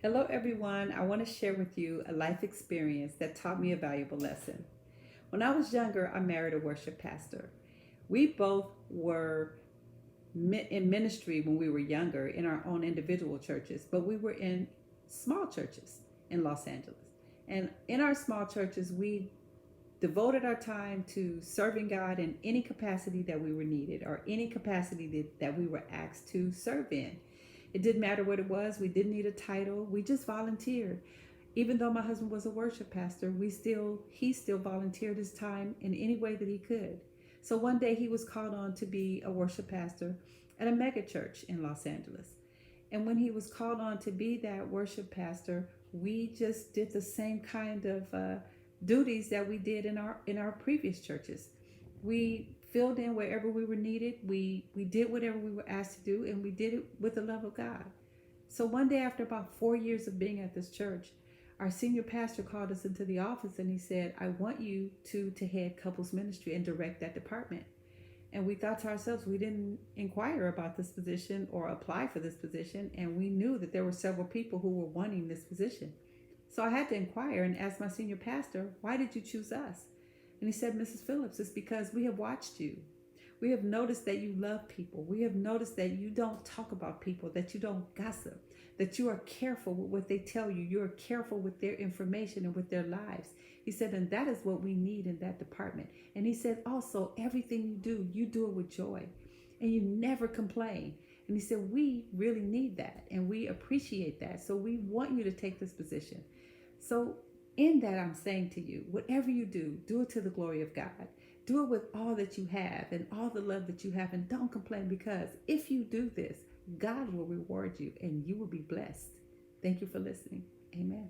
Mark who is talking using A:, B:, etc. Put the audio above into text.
A: Hello, everyone. I want to share with you a life experience that taught me a valuable lesson. When I was younger, I married a worship pastor. We both were in ministry when we were younger in our own individual churches, but we were in small churches in Los Angeles. And in our small churches, we devoted our time to serving God in any capacity that we were needed or any capacity that we were asked to serve in. It didn't matter what it was. We didn't need a title. We just volunteered. Even though my husband was a worship pastor, he still volunteered his time in any way that he could. So one day he was called on to be a worship pastor at a mega church in Los Angeles. And when he was called on to be that worship pastor, we just did the same kind of duties that we did in our previous churches. We filled in wherever we were needed. We did whatever we were asked to do, and we did it with the love of God. So one day, after about 4 years of being at this church, our senior pastor called us into the office and he said, "I want you to head couples ministry and direct that department." And we thought to ourselves, we didn't inquire about this position or apply for this position. And we knew that there were several people who were wanting this position. So I had to inquire and ask my senior pastor, "Why did you choose us?" And he said, "Mrs. Phillips, it's because we have watched you. We have noticed that you love people. We have noticed that you don't talk about people, that you don't gossip, that you are careful with what they tell you. You are careful with their information and with their lives." He said, "And that is what we need in that department." And he said, "Also, everything you do it with joy and you never complain." And he said, "We really need that and we appreciate that. So we want you to take this position." So, in that, I'm saying to you, whatever you do it to the glory of God. Do it with all that you have and all the love that you have, and don't complain, because if you do this, God will reward you and you will be blessed. Thank you for listening. Amen.